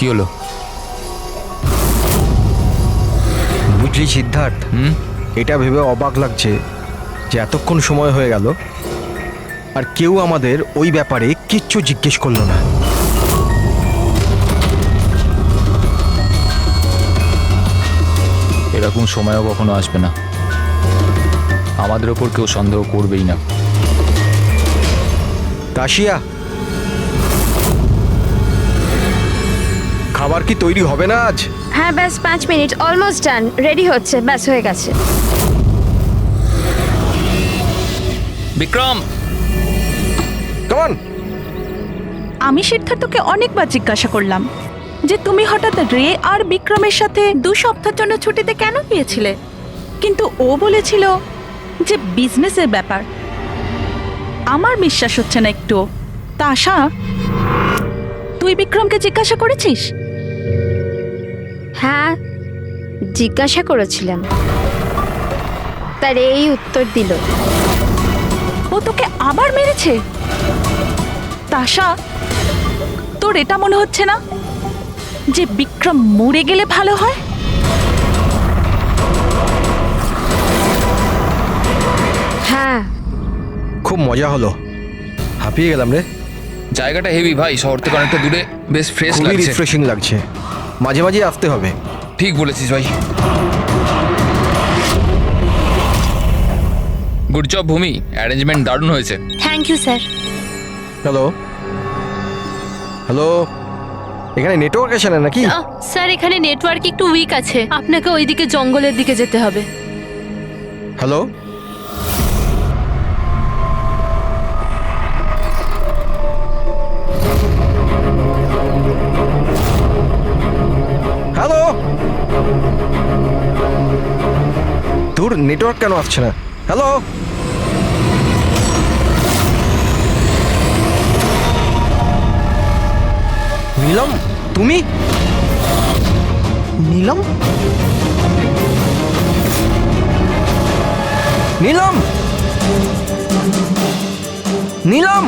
কি হলো? বুঝলি সিদ্ধার্থ, এটা ভেবে অবাক লাগছে যে এতক্ষণ সময় হয়ে গেল আর কেউ আমাদের ওই ব্যাপারে কিচ্ছু জিজ্ঞেস করলো না। এরকম সময়ও কখনো আসবে না, আমাদের ওপর কেউ সন্দেহ করবেই না। তাশিয়া, খাবার কি তৈরি হবে না আজ? হ্যাঁ ব্যাস 5 মিনিট, অলমোস্ট ডান, রেডি হচ্ছে, ব্যাস হয়ে গেছে। Vikram, come on. আমি সিদ্ধার্থকে অনেকবার জিজ্ঞাসা করলাম যে তুমি হঠাৎ রে আর বিক্রমের সাথে 2 সপ্তাহের জন্য ছুটিতে কেন গিয়েছিলে, কিন্তু ও বলেছিল যে বিজনেসের ব্যাপার। আমার বিশ্বাস হচ্ছে না একটু। তা আশা, তুই বিক্রমকে জিজ্ঞাসা করেছিস? হ্যাঁ জিজ্ঞাসা করেছিলাম, তার এই উত্তর দিল। ও তোকে আবার মেরেছে? তাশা, তোর এটা মনে হচ্ছে না যে বিক্রম মরে গেলে ভালো হয়? হ্যাঁ খুব মজা হলো, হাঁপিয়ে গেলাম রে। জায়গাটা হেভি ভাই, শহর থেকে অনেকটা দূরে, বেশ ফ্রেশ খুবই লাগছে। রিফ্রেশিং লাগছে, মাঝে মাঝে আসতে হবে। ঠিক বলেছিস ভাই। গুড জব ভূমি, অ্যারেঞ্জমেন্ট দারুণ হয়েছে। Thank you sir. Hello hello, এখানে নেটওয়ার্ক আসে না নাকি? স্যার এখানে নেটওয়ার্ক একটু উইক আছে, আপনাকে ওইদিকে জঙ্গলের দিকে যেতে হবে। হ্যালো হ্যালো, তোর নেটওয়ার্ক কেন আসছে না? হ্যালো নীলম, তুমি? নীলম, নীলম, নীলম,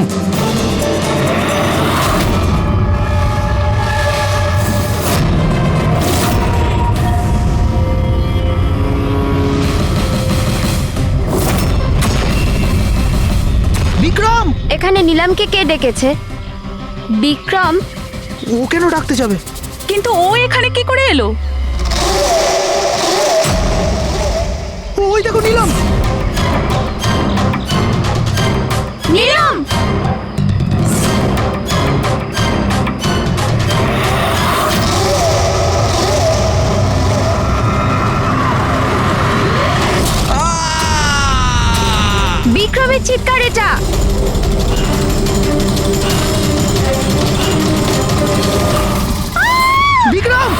বিক্রম! এখানে নিলামকে কে ডেকেছে? বিক্রম? ও কেন ডাকতে যাবে? কিন্তু ও এখানে কি করে এলো? ওই দেখো নিলাম। নিলাম! বিক্রমের চিৎকার এটা। বিক্রম!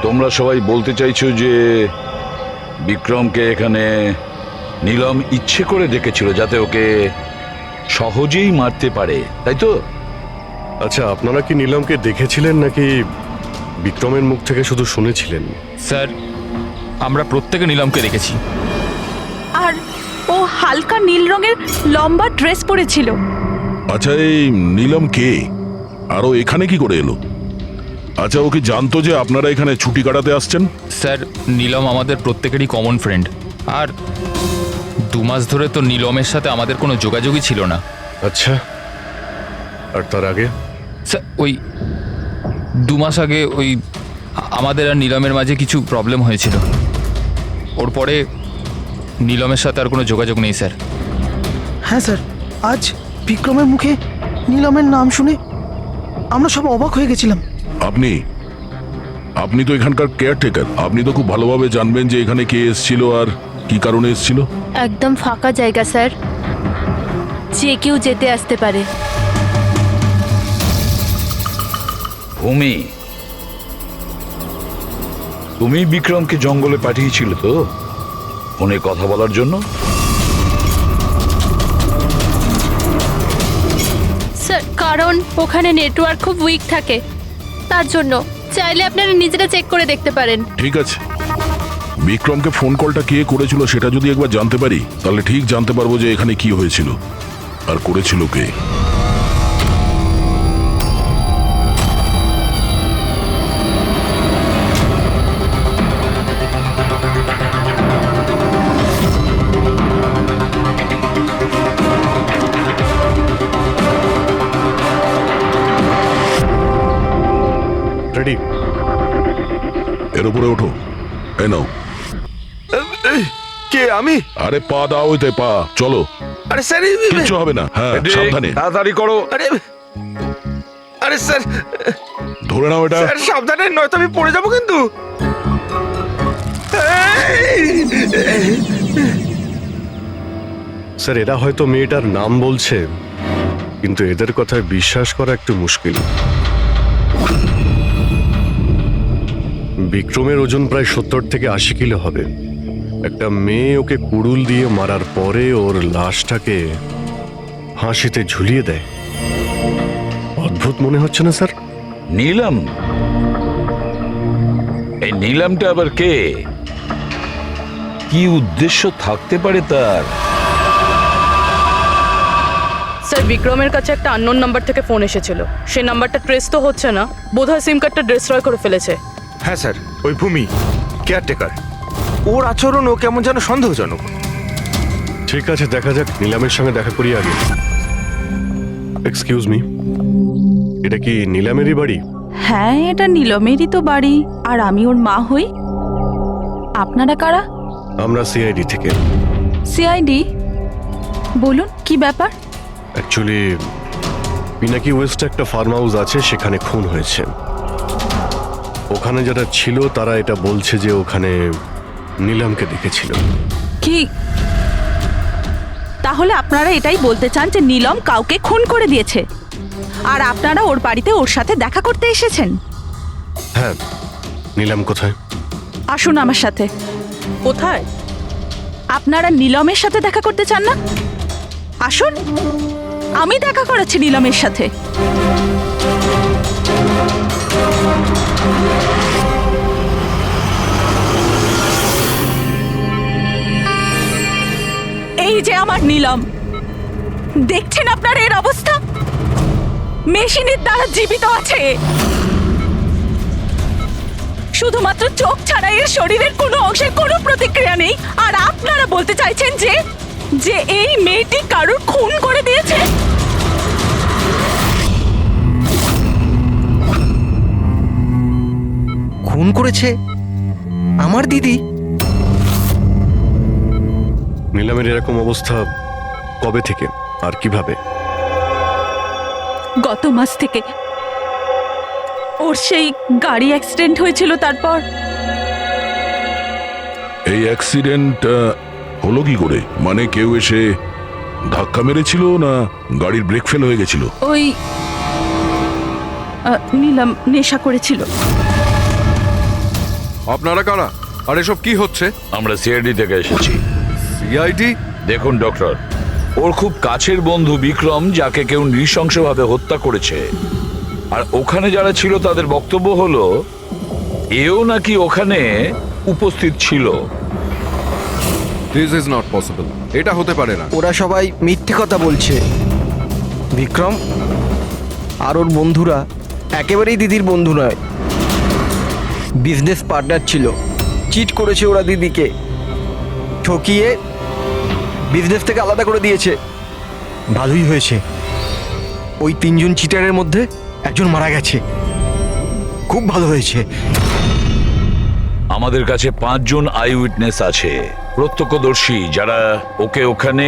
তোমরা সবাই বলতে চাইছো যে বিক্রমকে এখানে নীলম ইচ্ছে করে ডেকেছিল যাতে ওকে সহজেই মারতে পারে, তাই তো? আচ্ছা, আপনারা কি নীলমকে দেখেছিলেন নাকি বিক্রমের মুখ থেকে শুধু শুনেছিলেন? স্যার, আমরা প্রত্যেকে নিলামকে দেখেছি। আর ও হালকা নীল রঙের লম্বা ড্রেস পরেছিল। আচ্ছা, এই নীলম কে আর ও এখানে কি করে এলো? আচ্ছা, ও কি জানতো যে আপনারা এখানে ছুটি কাটাতে আসছেন? স্যার, নীলম আমাদের প্রত্যেকেরই কমন ফ্রেন্ড, আর 2 মাস ধরে তো নীলমের সাথে আমাদের কোনো যোগাযোগই ছিল না। আচ্ছা, আর তার আগে? স্যার, ওই 2 মাস আগে ওই আমাদের আর নীলমের মাঝে কিছু প্রবলেম হয়েছিল। ওর পরে নীলমের সাথে আর কোনো যোগাযোগ নেই স্যার। হ্যাঁ স্যার, আজ বিক্রমের মুখে নিলামের নাম শুনে আমরা সব অবাক হয়ে গেছিলাম। আপনি তো এখানকার কেয়ারটেকার, আপনি তো খুব ভালোভাবে জানবেন যে এখানে কে এসেছিল আর কি কারণে এসেছিল। একদম ফাঁকা জায়গা স্যার, যে কেউ যেতে আসতে পারে। ভূমি, তুমি বিক্রমকে জঙ্গলে পাঠিয়েছিলে তো ফোনে কথা বলার জন্য? স্যার কারণ ওখানে নেটওয়ার্ক খুব উইক থাকে, তার জন্য। চাইলে আপনারা নিজেরা চেক করে দেখতে পারেন। ঠিক আছে, বিক্রমকে ফোন কলটা কে করেছিল সেটা যদি একবার জানতে পারি তাহলে ঠিক জানতে পারবো যে এখানে কি হয়েছিল আর করেছিল কে। রেডি? এর উপরে ওঠো। এই নাও। কে আমি? আরে পা দাও, ওইতে পা। চলো, আরে স্যার কিচ্ছু হবে না। হ্যাঁ, সাবধানে তাড়াতাড়ি করো। আরে আরে স্যার ধরে নাও এটা। স্যার সাবধানে, নয়তো আমি পড়ে যাবো কিন্তু। স্যার, এরা হয়তো মেয়েটার নাম বলছে, কিন্তু এদের কথায় বিশ্বাস করা একটু মুশকিল। বিক্রমের ওজন প্রায় 70 থেকে 80 কিলো হবে। একটা মেয়ে ওকে কুড়ুল দিয়ে মারার পরে ওর লাশটাকে ফাঁসিতে ঝুলিয়ে দেয়। অদ্ভুত মনে হচ্ছে না স্যার? নীলম? এই নীলমটা আবার কে? কি উদ্দেশ্য থাকতে পারে তার? স্যার, বিক্রমের কাছে একটা আননোন নাম্বার থেকে ফোন এসেছিল। সেই নাম্বারটা ট্রেস তো হচ্ছে না, বোধহয় সিম কার্ডটা ডিস্ট্রয় করে ফেলেছে। হ্যাঁ স্যার, ওই ভূমি কেয়ারটেকার, ওর আচরণও কেমন যেন সন্দেহজনক। ঠিক আছে, দেখা যাক। নীলামের সঙ্গে দেখা করি আগে। এক্সকিউজ মি, এটা কি নীলামেরই বাড়ি? হ্যাঁ, এটা নীলমেরই তো বাড়ি, আর আমি ওর মা হই। আপনারা কারা? আমরা সিআইডি থেকে। সিআইডি? বলুন, কি ব্যাপার? অ্যাকচুয়ালি পিনাকি ওয়েস্টে একটা ফার্ম হাউস আছে, সেখানে খুন হয়েছে। ওখানে যারা ছিল তারা এটা বলছে যে ওখানে নীলামকে দেখেছিল। কি? তাহলে আপনারা এটাই বলতে চান যে নীলম কাউকে খুন করে দিয়েছে, আর আপনারা ওর বাড়িতে ওর সাথে দেখা করতে এসেছেন? হ্যাঁ। নীলাম কোথায়? আসুন আমার সাথে। কোথায়? আপনারা নীলমের সাথে দেখা করতে চান না? আসুন, আমি দেখা করাচ্ছি নীলমের সাথে। এই যে আমার নীলম, দেখছেন আপনারা এর অবস্থা? মেশিনের দ্বারা জীবিত আছে, শুধুমাত্র চোখ ছাড়া এর শরীরের কোনো অংশের কোনো প্রতিক্রিয়া নেই। আর আপনারা বলতে চাইছেন যে যে এই মেয়েটি কারোর খুন করে দিয়েছে? খুন করেছে আমার দিদি? নীলামের এরকম অবস্থা কবে থেকে আর কিভাবে? গত মাস থেকে। ওর সেই গাড়ি অ্যাক্সিডেন্ট হয়েছিল, তারপর। এই অ্যাক্সিডেন্ট হলো কি করে? মানে কেউ এসে ধাক্কা মেরেছিল, না গাড়ির ব্রেক ফেল হয়ে গেছিল? ওই নীলম নেশা করেছিল। আপনারা কারা? আর এসব কি হচ্ছে? আমরা সিআইডি থেকে এসেছি। সিআইডি? দেখুন ডক্টর, ওর খুব কাছের বন্ধু বিক্রম, যাকে কেউ নৃশংসভাবে হত্যা করেছে। আর ওখানে যারা ছিল তাদের বক্তব্য হলো এও নাকি ওখানে উপস্থিত ছিল। This is not possible. এটা হতে পারে না। ওরা সবাই মিথ্যে কথা বলছে। বিক্রম আর ওর বন্ধুরা একেবারেই দিদির বন্ধু নয়, বিজনেস পার্টনার ছিল। চিট করেছে ওরা দিদিকে, ঠকিয়ে বিজনেস থেকে আলাদা করে দিয়েছে। ভালোই হয়েছে, ওই 3 জন চিটারের মধ্যে একজন মারা গেছে। খুব ভালো হয়েছে। আমাদের কাছে 5 জন আই উইটনেস আছে, প্রত্যক্ষদর্শী, যারা ওকে ওখানে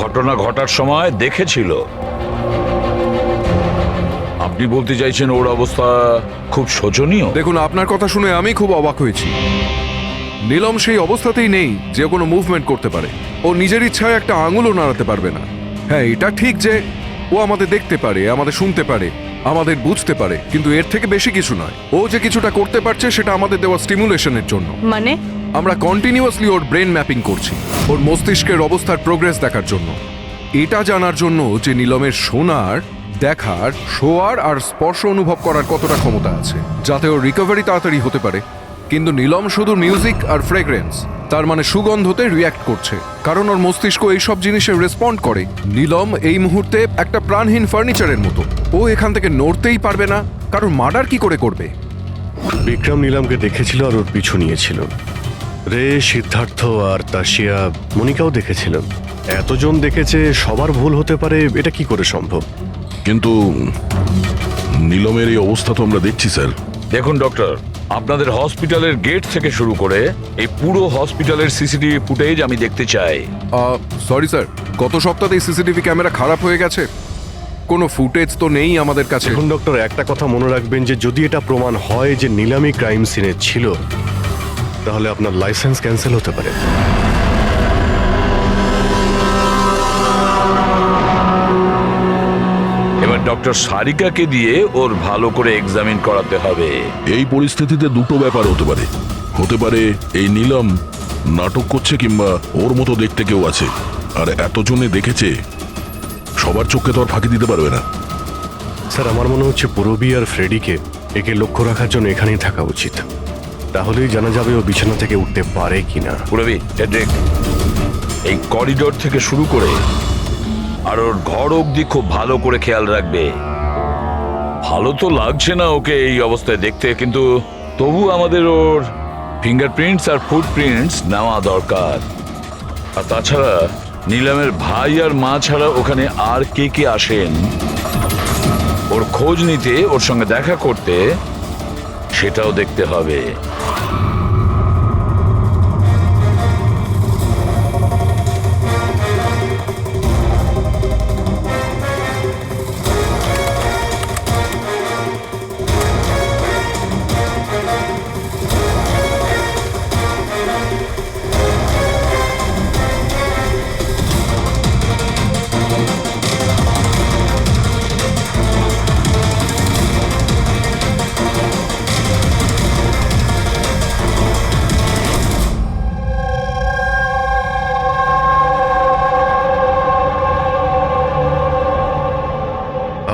ঘটনা ঘটার সময় দেখেছিল। আপনি বলতে চাইছেন ওর অবস্থা খুব শোচনীয়? দেখুন, আপনার কথা শুনে আমি খুব অবাক হয়েছি। নীলম সেই অবস্থাতেই নেই যে কোনো মুভমেন্ট করতে পারে। ও নিজের ইচ্ছায় একটা আঙুলও নাড়াতে পারবে না। হ্যাঁ, এটা ঠিক যে ও আমাদের দেখতে পারে, আমাদের শুনতে পারে, আমাদের বুঝতে পারে, কিন্তু এর থেকে বেশি কিছু নয়। ও যে কিছুটা করতে পারছে সেটা আমাদের দেওয়া স্টিমুলেশনের জন্য। মানে? আমরা কন্টিনিউয়াসলি ওর ব্রেন ম্যাপিং করছি, ওর মস্তিষ্কের অবস্থার প্রোগ্রেস দেখার জন্য। এটা জানার জন্য যে নীলমের শোনার, দেখার, শোয়ার আর স্পর্শ অনুভব করার কতটা ক্ষমতা আছে, যাতে ওর রিকভারি তাড়াতাড়ি হতে পারে। কিন্তু নীলম শুধু মিউজিক আর ফ্রেগ্রেন্স, তার মানে সুগন্ধতে রিয়্যাক্ট করছে, কারণ ওর মস্তিষ্ক এইসব জিনিসে রেসপন্ড করে। নীলম এই মুহূর্তে একটা প্রাণহীন ফার্নিচারের মতো। ও এখান থেকে নড়তেই পারবে না, কারণ মার্ডার কি করে করবে? বিক্রম নীলামকে দেখেছিল আর ওর পিছু নিয়েছিল। রে, সিদ্ধার্থ আর তাশিয়া, মনিকাও দেখেছিল। এতজন দেখেছে, সবার ভুল হতে পারে, এটা কি করে সম্ভব? কিন্তু নীলমের এই অবস্থা তো আমরা দেখছি স্যার। দেখুন ডক্টর, আপনাদের হসপিটালের গেট থেকে শুরু করে এই পুরো হসপিটালের সিসিটিভি ফুটেজ আমি দেখতে চাই। সরি স্যার, গত সপ্তাহে সিসিটিভি ক্যামেরা খারাপ হয়ে গেছে, কোনো ফুটেজ তো নেই আমাদের কাছে। এখন ডক্টর একটা কথা মনে রাখবেন যে যদি এটা প্রমাণ হয় যে নিলামি ক্রাইম সিনে ছিল, তাহলে আপনার লাইসেন্স ক্যান্সেল হতে পারে। এবার ডক্টর সারিকাকে দিয়ে ওর ভালো করে এক্সামিন করাতে হবে। এই পরিস্থিতিতে দুটো ব্যাপার হতে পারে। হতে পারে এই নীলম নাটক করছে, কিংবা ওর মতো দেখতে কেউ আছে, আর এতজনে দেখেছে, সবার চোখে তো আর ফাঁকি দিতে পারবে না। স্যার, আমার মনে হচ্ছে পুরবি আর ফ্রেডিকে একে লক্ষ্য রাখার জন্য এখানেই থাকা উচিত। তাহলেই জানা যাবে ও বিছানা থেকে উঠতে পারে কিনা। পুরবি, হেড্রিক, এই করিডোর থেকে শুরু করে আর ওর ঘর অবধি খুব ভালো করে খেয়াল রাখবে। ভালো তো লাগছে না ওকে এই অবস্থায় দেখতে, কিন্তু তবু আমাদের ওর ফিঙ্গারপ্রিন্টস আর ফুটপ্রিন্টস নেওয়া দরকার। আর তাছাড়া নীলামের ভাই আর মা ছাড়া ওখানে আর কে কে আসেন ওর খোঁজ নিতে, ওর সঙ্গে দেখা করতে, সেটাও দেখতে হবে।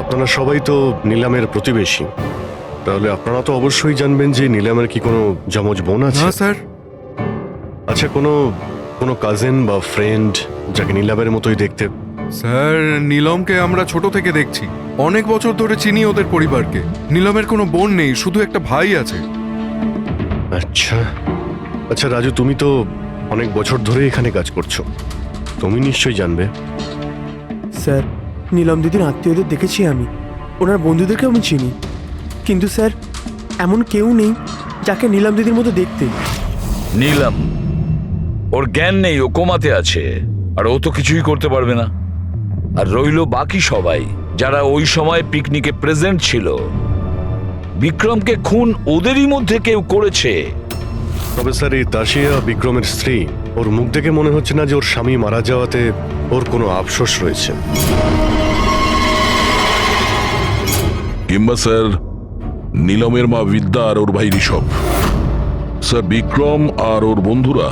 আপনারা সবাই তো নিলামের প্রতিবেশী, তাহলে আপনারা তো অবশ্যই জানবেন যে নিলামের কি কোনো যমজ বোন আছে? না স্যার। আচ্ছা, কোনো কোনো কাজিন বা ফ্রেন্ড যাকে নিলামের মতোই দেখতে? স্যার, নীলমকে আমরা ছোট থেকে দেখছি, অনেক বছর ধরে চিনি ওদের পরিবারকে। নীলমের কোনো বোন নেই, শুধু একটা ভাই আছে। আচ্ছা আচ্ছা রাজু, তুমি তো অনেক বছর ধরে এখানে কাজ করছো, তুমি নিশ্চয়ই জানবে। স্যার, নীলম দিদির আত্মীয়দের দেখেছি আমি, ওনার বন্ধুদেরকেও আমি চিনি, কিন্তু স্যার এমন কেউ নেই যাকে নীলম দিদির মতো দেখতে। নীলম, ওর জ্ঞান নেই, ও কোমাতে আছে, আর ও তো কিছুই করতে পারবে না। আর রইল বাকি সবাই যারা ওই সময় পিকনিকে প্রেজেন্ট ছিল। বিক্রমকে খুন ওদেরই মধ্যে কেউ করেছে। তবে স্যার, এই তাসিয়া বিক্রমের স্ত্রী, ওর মুখ দেখে মনে হচ্ছে না যে ওর স্বামী মারা যাওয়াতে ওর কোনো আফসোস রয়েছে। কিংবা স্যার নীলমের মা বিদ্যা আর ওর ভাই ঋষভ। স্যার, বিক্রম আর ওর বন্ধুরা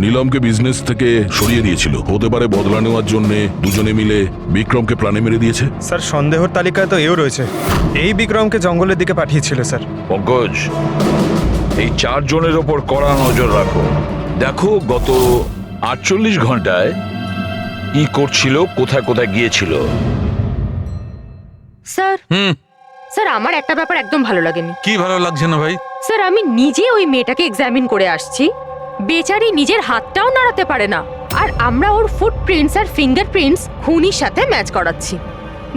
নীলমকে বিজনেস থেকে সরিয়ে দিয়েছিল। হতে পারে বদলা নেওয়ার জন্য দুজনে মিলে বিক্রমকে প্রাণে মেরে দিয়েছে। স্যার, সন্দেহর তালিকায় তো এও রয়েছে, এই বিক্রমকে জঙ্গলের দিকে পাঠিয়েছিল স্যার। পঙ্কজ, এই 4 জনের ওপর কড়া নজর রাখো। দেখো গত 48 ঘন্টায় কি করছিল, কোথায় কোথায় গিয়েছিল। স্যার, স্যার আমার একটা ব্যাপার একদম ভালো লাগেনি। কি ভালো লাগছে না ভাই? স্যার, আমি নিজে ওই মেয়েটাকে এক্সামিন করে আসছি, বেচারি নিজের হাতটাও নাড়াতে পারে না, আর আমরা ওর ফুটপ্রিন্টস আর ফিঙ্গারপ্রিন্টস খুনির সাথে ম্যাচ করাচ্ছি।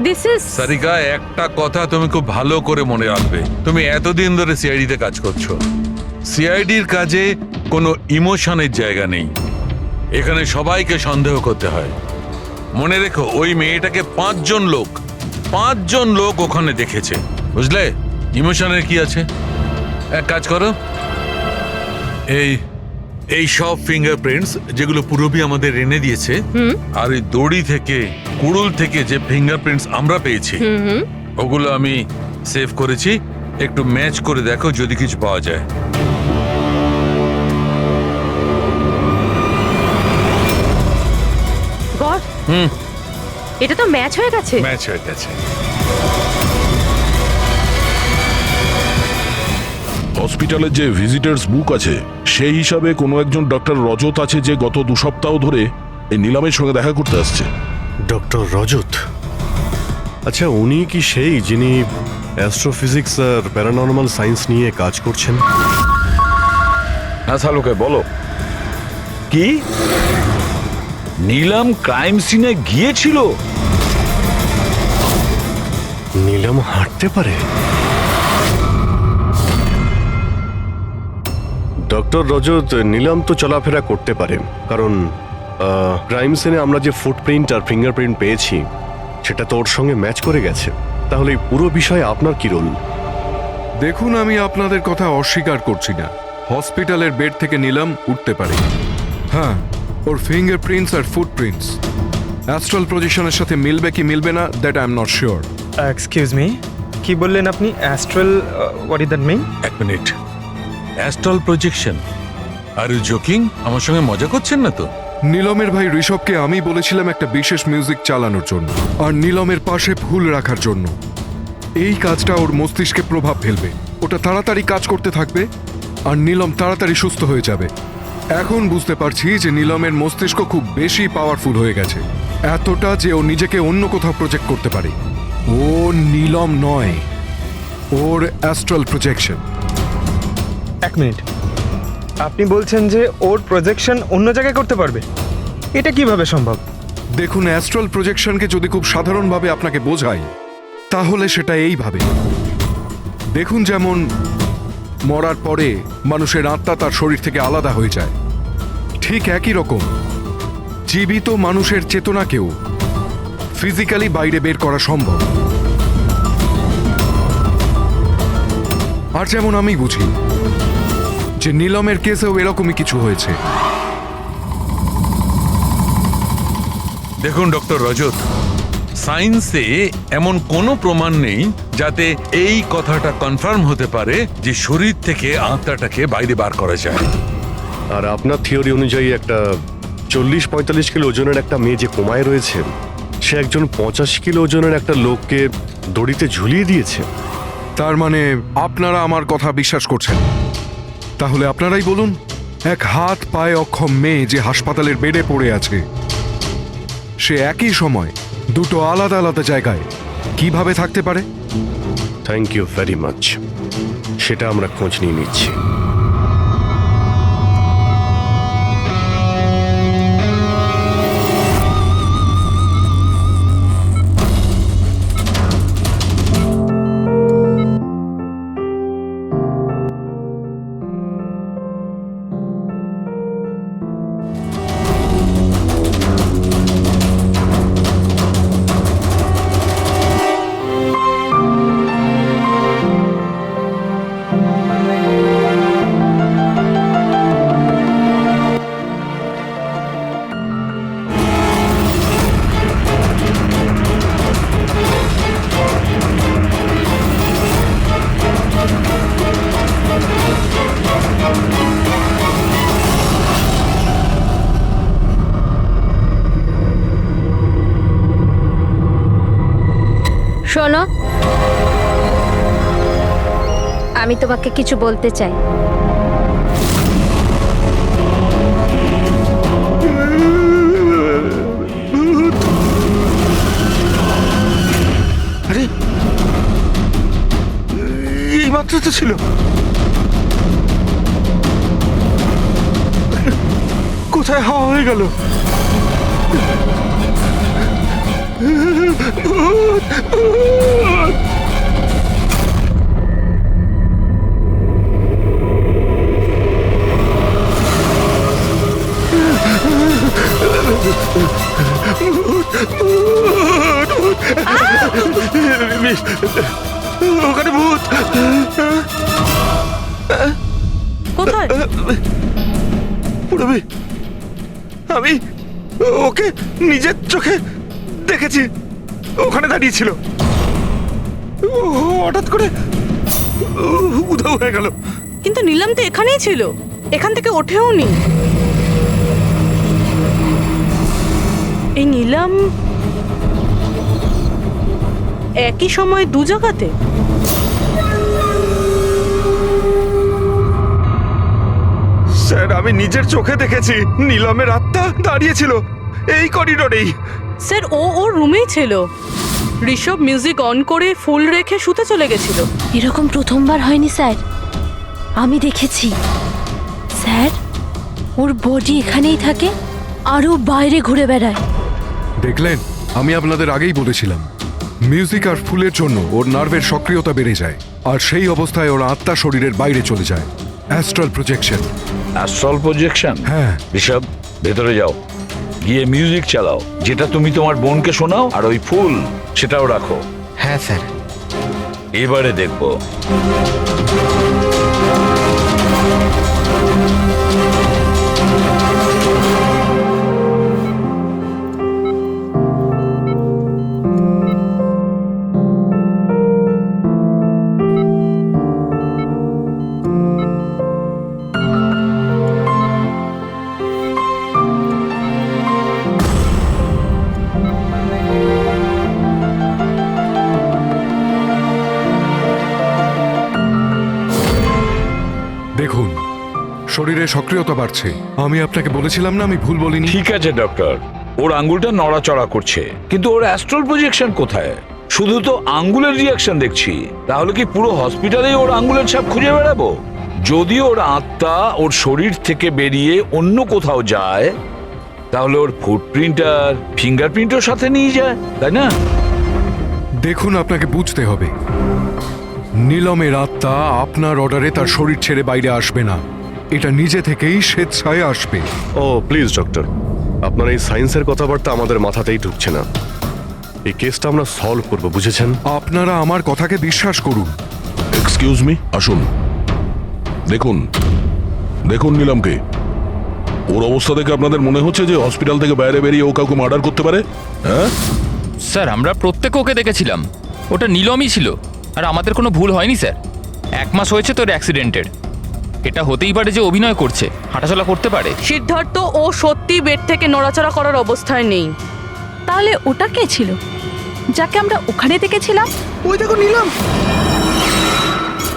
দিস ইজ সারিকা, একটা কথা তুমি খুব ভালো করে মনে রাখবে। তুমি এতদিন ধরে সিআইডিতে কাজ করছো, সিআইডির কাজে কোনো ইমোশনের জায়গা নেই। এখানে সবাইকে সন্দেহ করতে হয়। মনে রেখো, ওই মেয়েটাকে 5 জন লোক ওখানে দেখেছে, বুঝলে? ইমোশনের কি আছে? এক কাজ করো, এই সব ফিঙ্গারপ্রিন্টস যেগুলো পুরবি আমাদের এনে দিয়েছে, আর এই দড়ি থেকে, কুড়ুল থেকে যে ফিঙ্গারপ্রিন্টস আমরা পেয়েছি, ওগুলো আমি সেভ করেছি। একটু ম্যাচ করে দেখো যদি কিছু পাওয়া যায়। গড, এটা তো ম্যাচ হয়ে গেছে। ম্যাচ হয়ে গেছে। হসপিটালের যে ভিজিটার্স বুক আছে, সেই হিসাবে কোনো একজন ডক্টর রজত আছে যে গত 2 সপ্তাহ ধরে এই নিলামের সঙ্গে দেখা করতে আসছে। ডক্টর রজত? আচ্ছা, উনি কি সেই যিনি অ্যাস্ট্রোফিজিক্স আর প্যারানর্মাল সায়েন্স নিয়ে কাজ করছেন? হ্যাঁ সালুকে বলো, কি নীলম ক্রাইম সিনে গিয়েছিল? নীলম হাঁটতে পারে? ডক্টর রজত, নীলাম তো চলাফেরা করতে পারে, কারণ ক্রাইম সিনে আমরা যে ফুটপ্রিন্ট আর ফিঙ্গারপ্রিন্ট পেয়েছি সেটা তো ওর সঙ্গে ম্যাচ করে গেছে। তাহলে এই পুরো বিষয়ে আপনার কি রোল? দেখুন, আমি আপনাদের কথা অস্বীকার করছি না। হসপিটালের বেড থেকে নিলাম উঠতে পারে। হ্যাঁ, ওর ফিঙ্গারপ্রিন্টস আর ফুটপ্রিন্টস অ্যাস্ট্রাল পজিশনের সাথে মিলবে কি মিলবে না, that I am not sure. Excuse me, কি বললেন আপনি? Astral, what is that mean? এক minute, astral projection? Are you joking? আমার সঙ্গে মজা করছেন না তো? নীলমের ভাই ঋষভকে আমি বলেছিলাম একটা বিশেষ মিউজিক চালানোর জন্য আর নীলমের পাশে ফুল রাখার জন্য। এই কাজটা ওর মস্তিষ্কে প্রভাব ফেলবে, ওটা তাড়াতাড়ি কাজ করতে থাকবে আর নীলম তাড়াতাড়ি সুস্থ হয়ে যাবে। এখন বুঝতে পারছি যে নীলমের মস্তিষ্ক খুব বেশি পাওয়ারফুল হয়ে গেছে, এতটা যে ও নিজেকে অন্য কোথাও প্রজেক্ট করতে পারে। ও নীলম নয়, ওর অ্যাস্ট্রাল প্রজেকশন। এক মিনিট, আপনি বলছেন যে ওর প্রজেকশন অন্য জায়গায় করতে পারবে? এটা কিভাবে সম্ভব? দেখুন, অ্যাস্ট্রাল প্রজেকশনকে যদি খুব সাধারণভাবে আপনাকে বোঝাই তাহলে সেটা এইভাবে। দেখুন, যেমন মরার পরে মানুষের আত্মা তার শরীর থেকে আলাদা হয়ে যায়, ঠিক একই রকম জীবিত মানুষের চেতনাকেও ফিজিক্যালি বাইরে বের করা সম্ভব। আর যেমন আমি বুঝি যে নীলমের কেসেও এরকমই কিছু হয়েছে। দেখুন ডক্টর রজত, সায়েন্সে এমন কোনো প্রমাণ নেই যাতে এই কথাটা কনফার্ম হতে পারে যে শরীর থেকে আত্মাটাকে বাইরে বার করা যায়। আর আপনার থিওরি অনুযায়ী একটা 40-45 কিলো ওজনের একটা মেয়ে যে কোমায় রয়েছে, সে একজন 85 কিলো ওজনের একটা লোককে দড়িতে ঝুলিয়ে দিয়েছে। তার মানে আপনারা আমার কথা বিশ্বাস করছেন? তাহলে আপনারাই বলুন, এক হাত পায়ে অক্ষম মেয়ে যে হাসপাতালের বেডে পড়ে আছে, সে একই সময় দুটো আলাদা আলাদা জায়গায় কিভাবে থাকতে পারে? থ্যাংক ইউ ভেরি মাচ, সেটা আমরা খোঁজ নিয়ে নিচ্ছি। শোনো, আমি তোমাকে কিছু বলতে চাই। আরে, এই মাত্র তো ছিল। কোথায় হাওয়া হয়ে গেল? ওখানে ভূত। কোথায়? পুরবি, আমি ওকে নিজের চোখে দেখেছি, ওখানে দাঁড়িয়ে ছিল। হঠাৎ করে উধাও হয়ে গেল। কিন্তু নীলাম তো এখানেই ছিল, এখান থেকে ওঠেও নি। এই নীলাম একই সময় দু জায়গাতে? স্যার, আমি নিজের চোখে দেখেছি নীলমের আত্মা দাঁড়িয়েছিল এই করিডোরেই। স্যার, ও ওর রুমেই ছিল। ঋষভ মিউজিক অন করে ফুল রেখে শুতে চলে গেছিল। এরকম প্রথমবার হয়নি স্যার, আমি দেখেছি। স্যার, ওর বডি এখানেই থাকে আর ও বাইরে ঘুরে বেড়ায়। দেখলেন, আমি আপনাদের আগেই বলেছিলাম, মিউজিক আর ফুলের জন্য ওর নার্ভের সক্রিয়তা বেড়ে যায় আর সেই অবস্থায় ওর আত্মা শরীরের বাইরে চলে যায়। Astral projection. Astral projection? হ্যাঁ। ঋষভ, ভেতরে যাও, গিয়ে মিউজিক চালাও, যেটা তুমি তোমার বোনকে শোনাও, আর ওই ফুল সেটাও রাখো। হ্যাঁ স্যার। এবারে দেখবো। দেখুন, শরীরে সক্রিয়তা বাড়ছে। আমি আপনাকে বলেছিলাম না আমি ভুল বলিনি? ঠিক আছে ডক্টর, ওর আঙ্গুলটা নড়াচড়া করছে, কিন্তু ওর অ্যাস্ট্রাল প্রজেকশন কোথায়? শুধু তো আঙ্গুলের রিয়াকশন দেখছি। তাহলে কি পুরো হসপিটালেই ওর আঙ্গুলের ছাপ খুঁজে বেড়াবো? যদি ওর আত্মা ওর শরীর থেকে বেরিয়ে অন্য কোথাও যায়, তাহলে ওর ফুটপ্রিন্ট আর ফিঙ্গারপ্রিন্টও সাথে নিয়ে যায়, তাই না? দেখুন, আপনাকে বুঝতে হবে, নীলমের আত্মা আপনার অর্ডারে তার শরীর ছেড়ে বাইরে আসবে না। এটা নিজে থেকেই স্বেচ্ছায় আসবে। ও প্লিজ ডক্টর, আপনার এই সায়েন্সের কথাবার্তা আমাদের মাথাতেই ঢুকছে না। এই কেসটা আমরা সলভ করব, বুঝেছেন? আপনারা আমার কথাকে বিশ্বাস করুন। এক্সকিউজ মি, আসুন। দেখুন দেখুন নিলামকে। ওর অবস্থা দেখে আপনাদের মনে হচ্ছে যে হসপিটাল থেকে বাইরে বেরিয়ে ও কাউকে মার্ডার করতে পারে? হ্যাঁ স্যার, আমরা প্রত্যেকে ওকে দেখেছিলাম। ওটা নীলমই ছিল, আর আমাদের কোনো ভুল হয়নি স্যার। 1 মাস হয়েছে তোর অ্যাক্সিডেন্টের। এটা হতেই পারে যে অভিনয় করছে, হাঁটাচলা করতে পারে। সিদ্ধার্থ, ও সত্যি বেড থেকে নড়াচড়া করার অবস্থায় নেই। তাহলে ওটা কে ছিল যাকে আমরা ওখানে দেখেছিলাম? ওই দেখো নিলাম।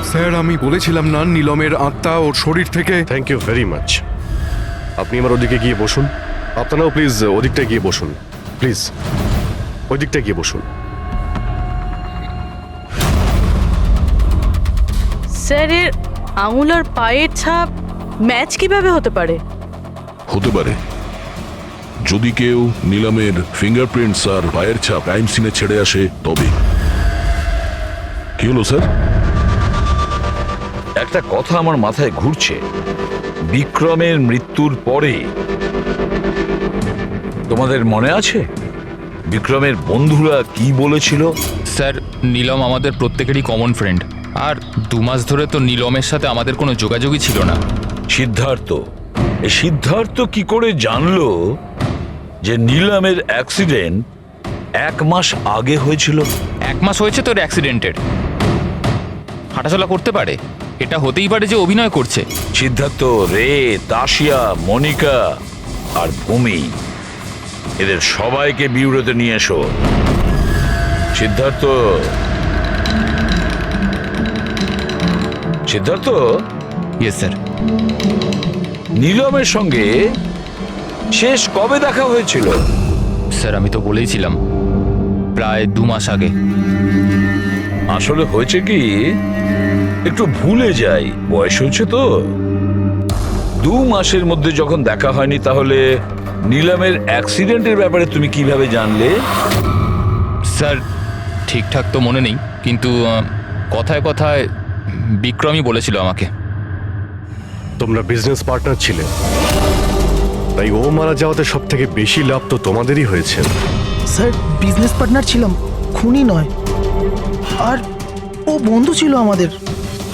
স্যার, আমি বলেছিলাম না নীলমের আত্মা ওর শরীর থেকে। Thank you very much. আপনি আমার ওদিকে গিয়ে বসুন। আপনারাও প্লিজ ওদিকটা গিয়ে বসুন, প্লিজ ওই দিকটা গিয়ে বসুন। স্যার, এর আঙুল আর পায়ের ছাপ ম্যাচ কিভাবে হতে পারে? হতে পারে যদি কেউ নিলামের ফিঙ্গারপ্রিন্টস আর পায়ের ছাপ ক্রাইম সিনে ছেড়ে আসে তবে। কি হলো স্যার? একটা কথা আমার মাথায় ঘুরছে। বিক্রমের মৃত্যুর পরে তোমাদের মনে আছে বিক্রমের বন্ধুরা কি বলেছিল? স্যার, নীলম আমাদের প্রত্যেকেরই কমন ফ্রেন্ড, আর 2 মাস ধরে তো নীলমের সাথে আমাদের কোনো যোগাযোগই ছিল না। সিদ্ধার্থ, এই সিদ্ধার্থ কি করে জানলো যে নীলমের অ্যাক্সিডেন্ট 1 মাস আগে হয়েছিল? 1 মাস হয়েছে তোর অ্যাক্সিডেন্টের। হাঁটাচলা করতে পারে, এটা হতেই পারে যে অভিনয় করছে। সিদ্ধার্থ, রে, তাশিয়া, মনিকা আর ভূমি, এদের সবাইকে বিউরোতে নিয়ে এসো। সিদ্ধার্থ, সিদ্ধার্থ। Yes sir. নীলমের সঙ্গে শেষ কবে দেখা হয়েছিল? স্যার, আমি তো বলেইছিলাম, প্রায় 2 মাস আগে। আসলে হয়েছে কি, একটু ভুলে যাই, বয়স হয়েছে তো। 2 মাসের মধ্যে যখন দেখা হয়নি, তাহলে নীলমের অ্যাক্সিডেন্টের ব্যাপারে তুমি কিভাবে জানলে? স্যার, ঠিকঠাক তো মনে নেই, কিন্তু কথায় কথায় বিক্রমই বলেছিল আমাকে। তোমরা বিজনেস পার্টনার ছিলে, তাই ও মারা যাওয়াতে সব থেকে বেশি লাভ তো তোমাদেরই হয়েছে। স্যার, বিজনেস পার্টনার ছিলাম, খুনি নয়। আর ও বন্ধু ছিল আমাদের।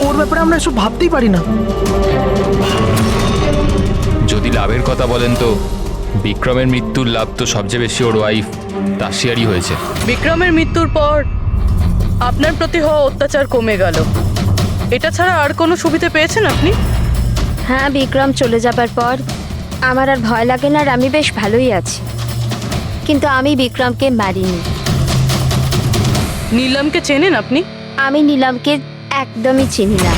ওর ব্যাপারে আমরা এসব ভাবতেই পারি না। যদি লাভের কথা বলেন তো বিক্রমের মৃত্যুর লাভ তো সবচেয়ে বেশি ওর ওয়াইফ তাশিয়ারই হয়েছে। বিক্রমের মৃত্যুর পর আপনার প্রতি হওয়া অত্যাচার কমে গেল। এটা ছাড়া আর কোনো সুবিধা পেয়েছেন আপনি? হ্যাঁ, বিক্রম চলে যাবার পর আমার আর ভয় লাগে না, আর আমি বেশ ভালোই আছি। কিন্তু আমি বিক্রমকে মারিনি। নীলমকে চেনেন আপনি? আমি নীলমকে একদমই চিনি না।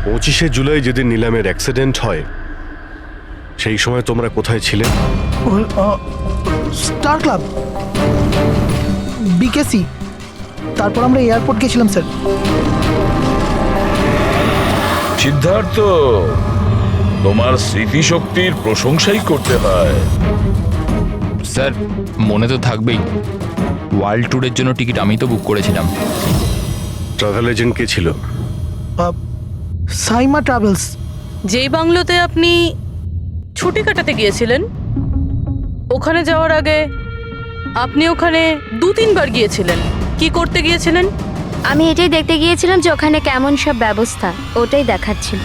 25শে জুলাই যেদিন নিলামের অ্যাক্সিডেন্ট হয়, সেই সময় তোমরা কোথায় ছিলে? স্টার ক্লাব, বিকেসি, তারপর আমরা এয়ারপোর্ট গেছিলাম স্যার। সিদ্ধার্থ, তোমার স্মৃতিশক্তির প্রশংসাই করতে হয়। স্যার, মনে তো থাকবেই, ওয়ার্ল্ড ট্যুরের জন্য টিকিট আমি তো বুক করেছিলাম। ট্রাভেল এজেন্ট কে ছিল? সাইমা ট্রাভেলস। যেই বাংলোতে আপনি ছুটি কাটাতে গিয়েছিলেন, ওখানে যাওয়ার আগে আপনি ওখানে 2-3 বার গিয়েছিলেন। কি করতে গিয়েছিলেন? আমি এটাই দেখতে গিয়েছিলাম যে ওখানে কেমন সব ব্যবস্থা, ওটাই দেখাচ্ছিল।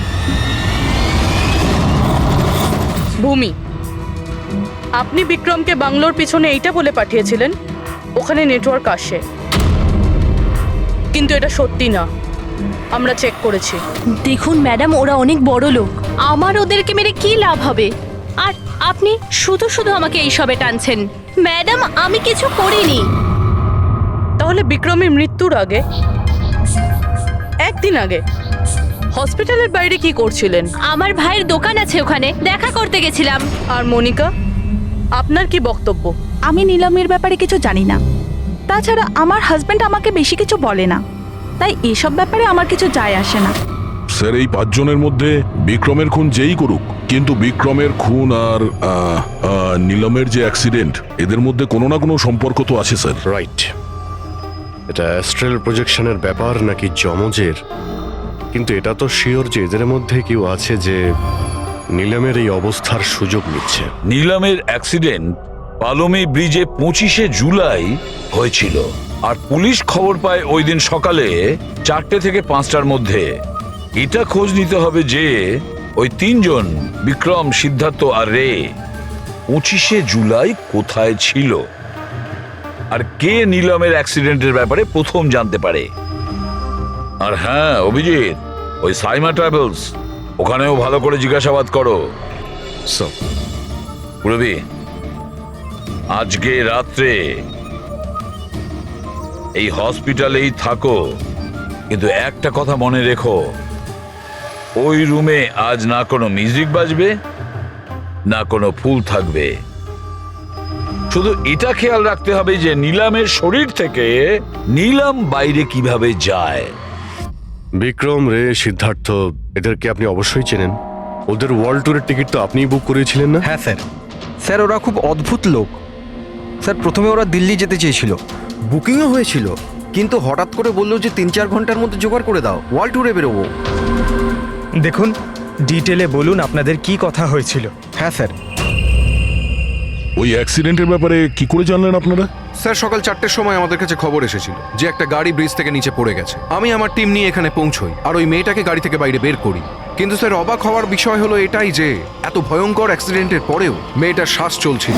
ভূমি, আপনি বিক্রমকে বাংলোর পিছনে এইটা বলে পাঠিয়েছিলেন ওখানে নেটওয়ার্ক আসে, কিন্তু এটা সত্যি না, আমরা চেক করেছি। দেখুন ম্যাডাম, ওরা অনেক বড় লোক, আমার ওদেরকে মেরে কি লাভ হবে? আর আপনি শুধু শুধু আমাকে এইসবে টানছেন। ম্যাডাম, আমি কিছু করিনি। তাহলে বিক্রমের মৃত্যুর আগে, একদিন আগে হসপিটালের বাইরে কি করছিলেন? আমার ভাইয়ের দোকান আছে, ওখানে দেখা করতে গেছিলাম। আর মনিকা, আপনার কি বক্তব্য? আমি নিলামের ব্যাপারে কিছু জানি না। তাছাড়া আমার হাজবেন্ড আমাকে বেশি কিছু বলে না, তাই এসব ব্যাপারে আমার কিছু যায় আসে না। স্যার, এই 5 জনের মধ্যে বিক্রমের খুন যেই করুক, কিন্তু বিক্রমের খুন আর নিলমের যে অ্যাক্সিডেন্ট, এদের মধ্যে কোনো না কোনো সম্পর্ক তো আছে স্যার। রাইট। এটা অ্যাস্ট্রাল প্রজেকশনের ব্যাপার নাকি যমজের, কিন্তু এটা তো শিওর যে এদের মধ্যে কেউ আছে যে নিলামের এই অবস্থার সুযোগ নিচ্ছে। নিলামের অ্যাক্সিডেন্ট পালোমি ব্রিজে 25শে জুলাই হয়েছিল, আর পুলিশ খবর পায় ওই দিন সকালে 4টে থেকে 5টার মধ্যে। এটা খোঁজ নিতে হবে যে ওই 3 জন বিক্রম, সিদ্ধার্থ আর রে 25শে জুলাই কোথায় ছিল, আর কে নিলামের অ্যাক্সিডেন্টের ব্যাপারে প্রথম জানতে পারে। আর হ্যাঁ অভিজিৎ, ওই সাইমা ট্রাভেলস, ওখানেও ভালো করে জিজ্ঞাসাবাদ করো। পুরবি, আজকে রাত্রে এই হসপিটালেই থাকো, কিন্তু একটা কথা মনে রেখো, ওই রুমে আজ না কোনো মিউজিক বাজবে, না কোনো ফুল থাকবে। শুধু এটা খেয়াল রাখতে হবে যে নিলামের শরীর থেকে নিলাম বাইরে কিভাবে যায়। বিক্রম, রে, সিদ্ধার্থ, এদেরকে আপনি অবশ্যই চেনেন। ওদের ওয়ার্ল্ড ট্যুরের টিকিট তো আপনিই বুক করিয়েছিলেন না? হ্যাঁ স্যার। স্যার, ওরা খুব অদ্ভুত লোক। স্যার, প্রথমে ওরা দিল্লি যেতে চেয়েছিল, বুকিংও হয়েছিল, কিন্তু হঠাৎ করে বললো যে 3-4 ঘন্টার মধ্যে জোগাড় করে দাও, ওয়ার্ল্ড ট্যুরে বেরোবো। দেখুন, ডিটেলে বলুন আপনাদের কি কথা হয়েছিল। হ্যাঁ স্যার। ওই অ্যাক্সিডেন্টের ব্যাপারে কি করে জানলেন আপনারা? স্যার, সকাল 4টের সময় আমাদের কাছে খবর এসেছিল যে একটা গাড়ি ব্রিজ থেকে নিচে পড়ে গেছে। আমি আমার টিম নিয়ে এখানে পৌঁছই আর ওই মেয়েটাকে গাড়ি থেকে বাইরে বের করি। কিন্তু স্যার, অবাক হওয়ার বিষয় হলো এটাই যে এত ভয়ঙ্কর অ্যাক্সিডেন্টের পরেও মেয়েটার শ্বাস চলছিল।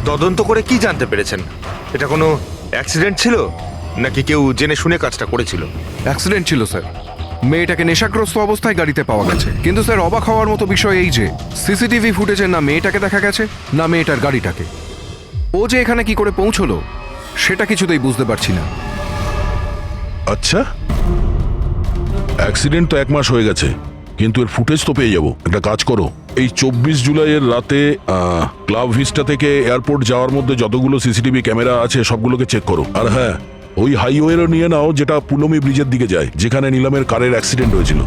তদন্ত করে কি জানতে পেরেছেন? এটা কোনো অ্যাক্সিডেন্ট ছিল নাকি কেউ জেনে শুনে কাজটা করেছিল? অ্যাক্সিডেন্ট ছিল স্যার। মেয়েটাকে নেশাগ্রস্ত অবস্থায় গাড়িতে পাওয়া গেছে। কিন্তু স্যার, অবাক হওয়ার মতো বিষয় এই যে সিসিটিভি ফুটেজে না মেয়েটাকে দেখা গেছে, না মেয়েটার গাড়িটাকে। ও যে এখানে কি করে পৌঁছলো সেটা কিছুতেই বুঝতে পারছি না। আচ্ছা, অ্যাক্সিডেন্ট তো 1 মাস হয়ে গেছে, কিন্তু এর ফুটেজ তো পেয়ে যাবো। একটা কাজ করো, এই 24 জুলাইয়ের রাতে ক্লাব ভিস্টা থেকে এয়ারপোর্ট যাওয়ার মধ্যে যতগুলো সিসিটিভি ক্যামেরা আছে সবগুলোকে চেক করো। আর হ্যাঁ, ওই হাইওয়েরও নিয়ে নাও যেটা পুলমি ব্রিজের দিকে যায়, যেখানে নিলামের কারের অ্যাক্সিডেন্ট হয়েছিল।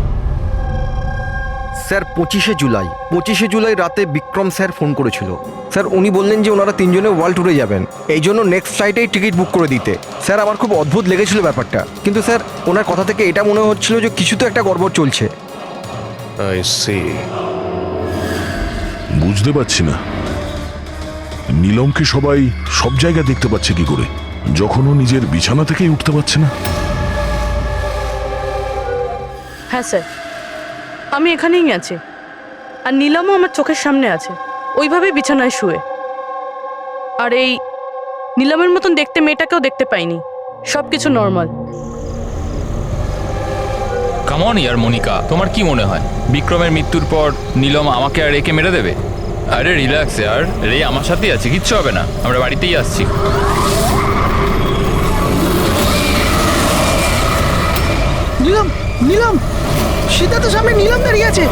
স্যার, 25শে জুলাই রাতে বিক্রম স্যার ফোন করেছিল। স্যার, উনি বললেন যে ওনারা 3 জনে ওয়ার্ল্ড ট্যুরে যাবেন, এই জন্য নেক্সট ফ্লাইটেই টিকিট বুক করে দিতে। স্যার, আমার খুব অদ্ভুত লেগেছিল ব্যাপারটা, কিন্তু স্যার ওনার কথা থেকে এটা মনে হচ্ছিল যে কিছু তো একটা গড়বড় চলছে। বুঝতে পারছি না নিলমকে সবাই সব জায়গায় দেখতে পাচ্ছে কি করে, যখন ও নিজের বিছানা থেকেই উঠতে পারছে না। হ্যাঁ স্যার, আমি এখানেই আছি, আর নীলামও আমার চোখের সামনে আছে, ওইভাবে বিছানায় শুয়ে। আর এই নীলামের মতন দেখতে মেয়েটাকেও দেখতে পাইনি, সবকিছু নর্মাল। কাম অন ইয়ার মনিকা, তোমার কি মনে হয় বিক্রমের মৃত্যুর পর নীলম আমাকে আর রেকে মেরে দেবে? আরে রিল্যাক্স ইয়ার, রে আমার সাথেই আছে, কিচ্ছু হবে না, আমরা বাড়িতেই আসছি। নীলম, নীলম, সিদ্ধার্থ সামনে নীলম দাঁড়িয়ে আছে।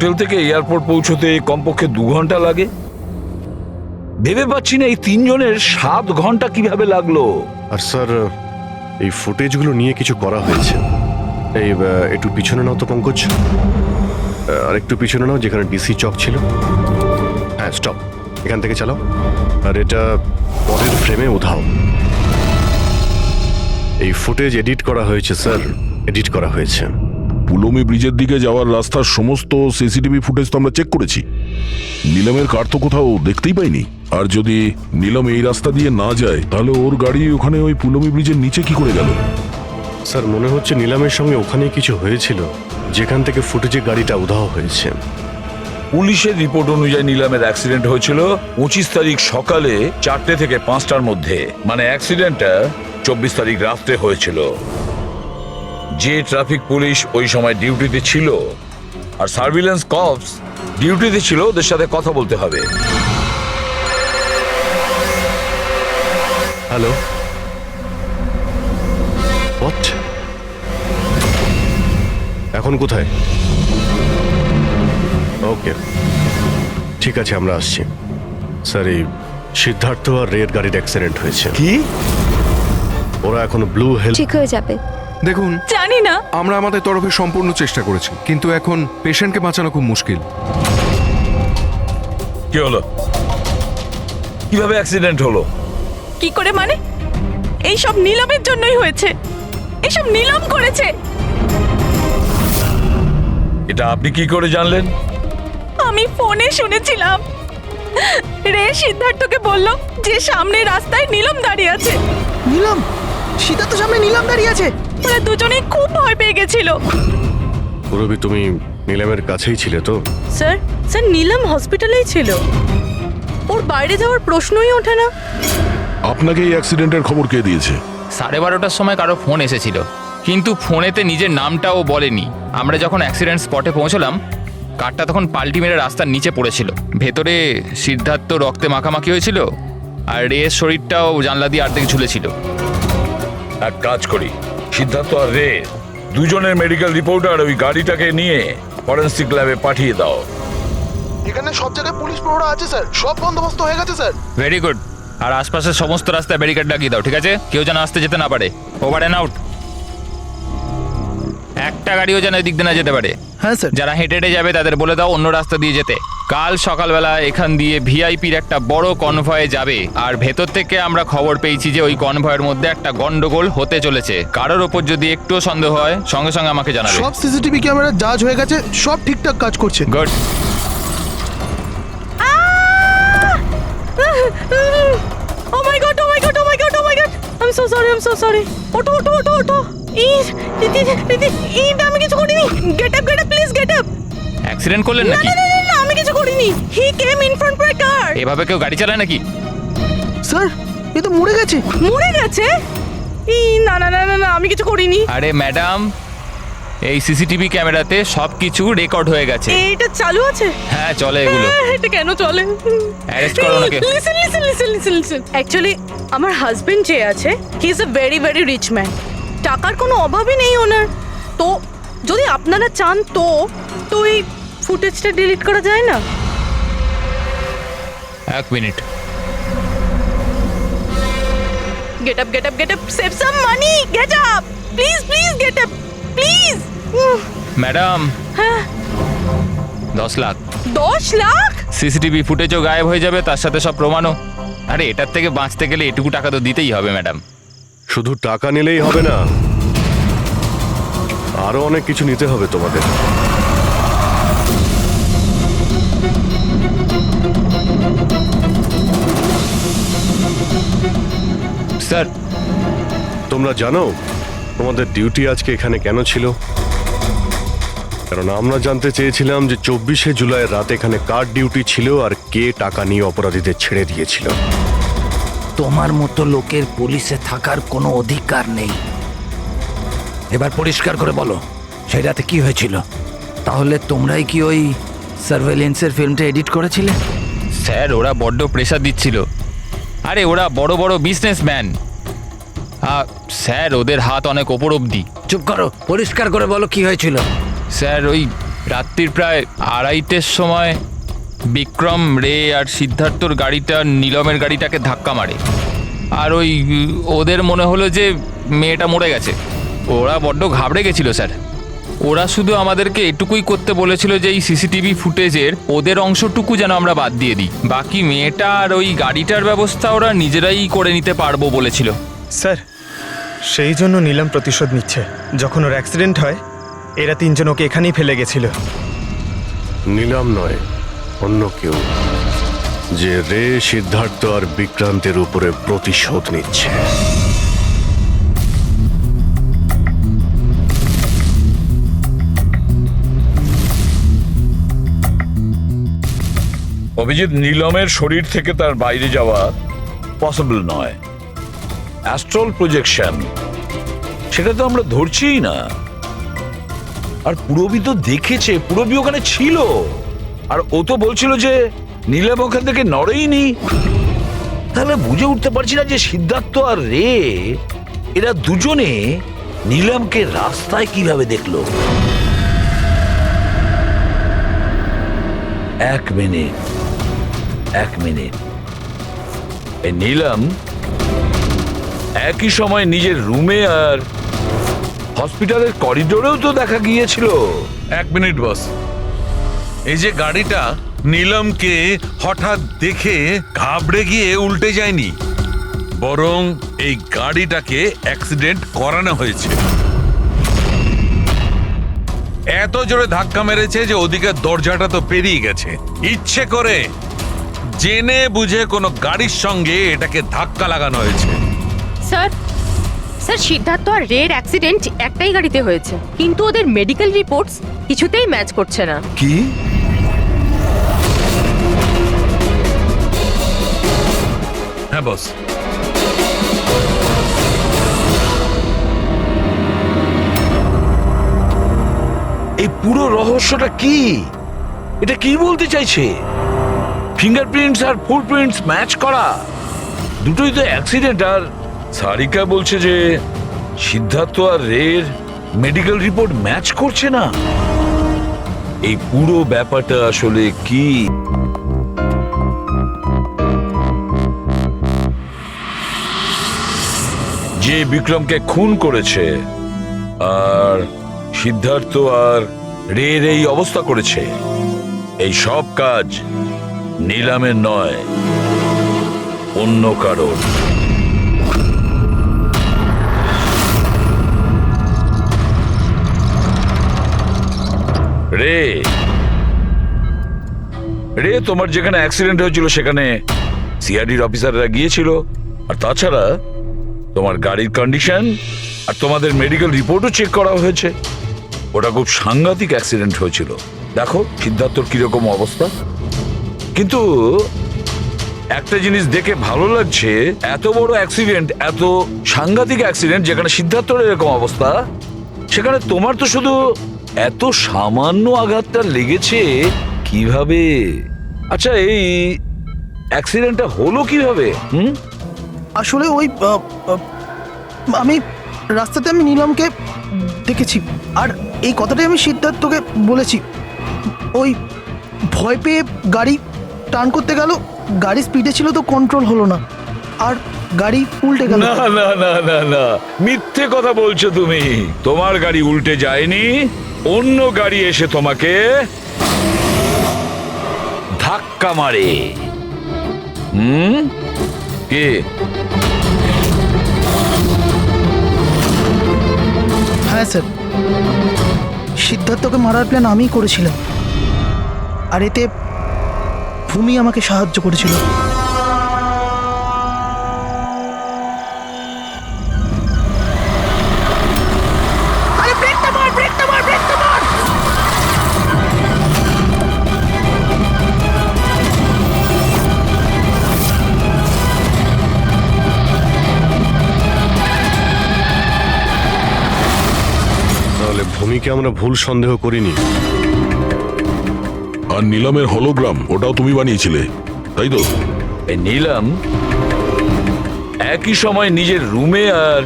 হোটেল থেকে এয়ারপোর্ট পৌঁছতে কমপক্ষে 2 ঘন্টা লাগে। ভেবে পাচ্ছি না এই 3 জনের 7 ঘন্টা কিভাবে লাগলো। আর স্যার এই ফুটেজগুলো নিয়ে কিছু করা হয়েছে। এই একটু পিছনে নাও তো পঙ্কজ, আর একটু পিছনে নাও যেখানে ডিসি চক ছিল। হ্যাঁ স্টপ, এখান থেকে চালাও। আর এটা পরের ফ্রেমে উধাও। এই ফুটেজ এডিট করা হয়েছে স্যার, এডিট করা হয়েছে। পুলমি ব্রিজের দিকে যাওয়ার রাস্তার সমস্ত সিসিটিভি ফুটেজ তো আমরা চেক করেছি। নীলমের কার তো কোথাও দেখতেই পাইনি। আর যদি নীলম এই রাস্তা দিয়ে না যায় তাহলে ওর গাড়ি ওখানে ওই পুলমি ব্রিজের নিচে কি করে গেল? স্যার মনে হচ্ছে নীলামের সঙ্গে ওখানেই কিছু হয়েছিল, যেখান থেকে ফুটেজে গাড়িটা উধাও হয়েছে। পুলিশের রিপোর্ট অনুযায়ী নীলামের অ্যাক্সিডেন্ট হয়েছিল 25 তারিখ সকালে 4টে থেকে 5টার মধ্যে, মানে অ্যাক্সিডেন্টটা 24 তারিখ রাত্রে হয়েছিল। যে ট্রাফিক পুলিশ ওই সময় ডিউটিতে ছিল আর সার্ভিলেন্স কপস ডিউটিতে ছিল, ওদের সাথে কথা বলতে হবে। Hello, what? এখন কোথায়? ওকে, ঠিক আছে, আমরা আসছি। স্যার এই সিদ্ধার্থ আর রের গাড়ির অ্যাক্সিডেন্ট হয়েছে। কি? ওরা এখন ব্লু হেল। ঠিক হয়ে যাবে। দেখুন, জানি না, আমরা আমাদের তরফে সম্পূর্ণ চেষ্টা করেছি, কিন্তু এখন পেশেন্টকে বাঁচানো খুব মুশকিল। কি হলো? কিভাবে অ্যাক্সিডেন্ট হলো? কি করে মানে? এই সব নীলমের জন্যই হয়েছে, এইসব নীলম করেছে। এটা আপনি কি করে জানলেন? আমি ফোনে শুনেছিলাম, রে সিদ্ধার্থকে বলল যে সামনে রাস্তায় নীলম দাঁড়িয়ে আছে। নীলম? সিদ্ধার্থ সামনে নীলম দাঁড়িয়ে আছে? ওরা দুজনেই খুব ভয় পেয়ে গেছিল। পুরবি, তুমি নীলামের কাছেই ছিলে তো? স্যার, স্যার নীলম হসপিটালেই ছিল, ওর বাইরে যাওয়ার প্রশ্নই ওঠে না। আপনাকে এই অ্যাক্সিডেন্টের খবর কে দিয়েছে? 12:30টার সময় কারো ফোন এসেছিল, কিন্তু ফোনেতে নিজের নামটাও বলেনি। আমরা যখন অ্যাক্সিডেন্ট স্পটে পৌঁছলাম, কারটা তখন পাল্টি মেরে রাস্তার নিচে পড়েছিল। ভেতরে সিদ্ধার্থ রক্তে মাখামাখি হয়েছিল, আর রের শরীরটাও জানলা দিয়ে অর্ধেক ঝুলেছিল। এক কাজ করি, সিদ্ধার্থ আর রে দুজনের মেডিকেল রিপোর্ট আর ওই গাড়িটাকে নিয়ে ফরেন্সিক ল্যাবে পাঠিয়ে দাও। এখানে সব জায়গায় পুলিশ প্রহরা আছে স্যার, সব বন্দোবস্ত হয়ে গেছে স্যার। Very good. আর আশপাশের সমস্ত রাস্তায় ব্যারিকেড লাগিয়ে দাও, ঠিক আছে? কেউ যেন আসতে যেতে না পারে। Over and out. একটা গাড়িও যেন এদিক দিয়ে না যেতে পারে। হ্যাঁ স্যার। যারা হেঁটে হেঁটে যাবে তাদের বলে দাও অন্য রাস্তা দিয়ে যেতে। কাল সকালবেলা এখান দিয়ে ভিআইপির একটা বড় কনভয়ে যাবে, আর ভেতর থেকে আমরা খবর পেয়েছি যে ওই কনভয়ের মধ্যে একটা গন্ডগোল হতে চলেছে। কারোর ওপর যদি একটুও সন্দেহ হয় সঙ্গে সঙ্গে আমাকে জানাবে। সব সিসিটিভি ক্যামেরা জাজ হয়ে গেছে, সব ঠিকঠাক কাজ করছে। Good. Oh my god, oh my god, oh my god, oh my god. I'm so sorry, I'm so sorry. ওঠো ওঠো ওঠো ওঠো। এটা আমি কিছু করিনি। Get up, please get up. Accident করলেন না নাকি? না না না, আমি কিছু করিনি। He came in front of my car. এভাবে কেউ গাড়ি চালায় নাকি? স্যার, এ তো মরে গেছে। মরে গেছে? না না না না না, আমি কিছু করিনি। আরে ম্যাডাম, এই সিসিটিভি ক্যামেরাতে সবকিছু রেকর্ড হয়ে গেছে। এটা চালু আছে? হ্যাঁ চলে এগুলো। এটা কেন চলে? অ্যারেস্ট করো ওনাকে। লিসেন। অ্যাকচুয়ালি আমার হাজবেন্ড যে আছে, he is a very very rich man. টাকার কোনো অভাবই নেই ওনার। তো যদি আপনারা চান তো এই ফুটেজটা ডিলিট করা যায় না? এক minute. Get up, save some money, get up, please, get up, please. Madam, 10 lakh. 10 lakh? CCTV ফুটেজও গায়েব হয়ে যাবে, তার সাথে সব প্রমাণও। আরে এটার থেকে বাঁচতে গেলে এটুকু টাকা তো দিতেই হবে ম্যাডাম। শুধু টাকা নিলেই হবে না, আরো অনেক কিছু নিতে হবে তোমাদের। স্যার, তোমরা জানো তোমাদের ডিউটি আজকে এখানে কেন ছিল? কারণ আমরা জানতে চেয়েছিলাম যে 24শে জুলাই রাতে এখানে কার ডিউটি ছিল আর কে টাকা নিয়ে অপরাধীদের ছেড়ে দিয়েছিল। তোমার মতো লোকের পুলিশে থাকার কোনো অধিকার নেই। এবার পরিষ্কার করে বলো, সেই রাতে কি হয়েছিল? তাহলে তোমরাই কি ওই সার্ভেলেন্সের ফিল্মটা এডিট করেছিলে? স্যার, ওরা বড্ড প্রেশার দিচ্ছিল। আরে ওরা বড় বড় বিজনেসম্যান। স্যার, ওদের হাত অনেক ওপর অবধি। চুপ করো, পরিষ্কার করে বলো কি হয়েছিল। স্যার, ওই রাত্রির প্রায় 2:30টার সময় বিক্রম, রে আর সিদ্ধার্থর গাড়িটা নীলমের গাড়িটাকে ধাক্কা মারে। আর ওদের মনে হলো যে মেয়েটা মরে গেছে। ওরা বড্ড ঘাবড়ে গেছিল স্যার। ওরা শুধু আমাদেরকে এটুকুই করতে বলেছিল যে এই সিসিটিভি ফুটেজের ওদের অংশটুকু যেন আমরা বাদ দিয়ে দিই, বাকি মেয়েটা আর ওই গাড়িটার ব্যবস্থা ওরা নিজেরাই করে নিতে পারবো বলেছিল। স্যার, সেই জন্য নীলম প্রতিশোধ নিচ্ছে। যখন ওর অ্যাক্সিডেন্ট হয় এরা তিনজন ওকে এখানেই ফেলে গেছিল। নিলাম নয়, অন্য কেউ, যে রে, সিদ্ধার্থ আর বিক্রান্তের উপরে প্রতিশোধ নিচ্ছে। অভিজিৎ, নীলমের শরীর থেকে তার বাইরে যাওয়া পসিবল নয়। অ্যাস্ট্রাল প্রজেকশন, সেটা তো আমরা ধরছিই না। আর পুরবী তো দেখেছে, পুরবী ওখানে ছিল, আর ও তো বলছিল যে নীলম ওখান থেকে নড়েইনি। তাহলে বুঝে উঠতে পারছি না যে সিদ্ধার্থ আর রে, এরা দুজনে নীলমকে রাস্তায় কিভাবে দেখলো। এক মিনিট, এই নীলম একই সময় নিজের রুমে আর হসপিটালের করিডোরেও তো দেখা গিয়েছিল। 1 মিনিট বস, এই যে গাড়িটা নীলমকে হঠাৎ দেখে ঘাবড়ে গিয়ে উল্টে যায়নি, বরং এই গাড়িটাকে অ্যাক্সিডেন্ট করানো হয়েছে। এত জোরে ধাক্কা মেরেছে যে ওদিকে দরজাটা তো পেরিয়ে গেছে। ইচ্ছে করে জেনে বুঝে কোনো গাড়ির সঙ্গে এটাকে ধাক্কা লাগানো হয়েছে। স্যার, সিদ্ধার্থ আর রের অ্যাক্সিডেন্ট একটাই গাড়িতে হয়েছে, কিন্তু ওদের মেডিকেল রিপোর্টস কিছুতেই ম্যাচ করছে না। কি? হ্যাঁ বস, এই পুরো রহস্যটা কি? এটা কি বলতে চাইছে? ফিঙ্গারপ্রিন্টস আর ফুটপ্রিন্টস ম্যাচ করা, দুটোই তো অ্যাক্সিডেন্ট। আর সারিকা বলছে যে সিদ্ধার্থ আর রের মেডিকেল রিপোর্ট ম্যাচ করছে না। এই পুরো ব্যাপারটা আসলে কি? যে বিক্রমকে খুন করেছে আর সিদ্ধার্থ আর রের এই অবস্থা করেছে, এই সব কাজ নীলামের নয়, অন্য কারণ। রে তোমার যেখানে অ্যাক্সিডেন্ট হয়েছিল সেখানে সিআইডির অফিসাররা গিয়েছিল। আর তাছাড়া তোমার গাড়ির কন্ডিশন আর তোমাদের মেডিকেল রিপোর্টও চেক করা হয়েছে। ওটা খুব সাংঘাতিক অ্যাক্সিডেন্ট হয়েছিল। দেখো সিদ্ধার্থর কিরকম অবস্থা। কিন্তু একটা জিনিস দেখে ভালো লাগছে, এত বড় অ্যাক্সিডেন্ট, এত সাংঘাতিক অ্যাক্সিডেন্ট যেখানে সিদ্ধার্থর এরকম অবস্থা, সেখানে তোমার তো শুধু এত সামান্য আঘাতটা লেগেছে কিভাবে? আচ্ছা, এই অ্যাক্সিডেন্টটা হলো কিভাবে? আসলে ওই আমি রাস্তাতে নীলমকে দেখেছি, আর এই কথাটাই আমি সিদ্ধার্থকে বলেছি। ওই ভয় পেয়ে গাড়ি টার্ন করতে গেল, গাড়ি স্পিডে ছিল তো কন্ট্রোল হলো না, আর গাড়ি উল্টে গেল। না না না না না, মিথ্যে কথা বলছো তুমি। তোমার গাড়ি উল্টে যায়নি, অন্য গাড়ি এসে তোমাকে ধাক্কা মারে। কে? হ্যাঁ স্যার, সিদ্ধার্থকে মারার প্ল্যান আমিই করেছিলাম, আর এতে ভূমি আমাকে সাহায্য করেছিল। তাহলে ভূমিকে আমরা ভুল সন্দেহ করিনি। আর নীলমের হলোগ্রাম, ওটাও তুমি বানিয়েছিলে, তাই তো? নীলম একই সময় নিজের রুমে আর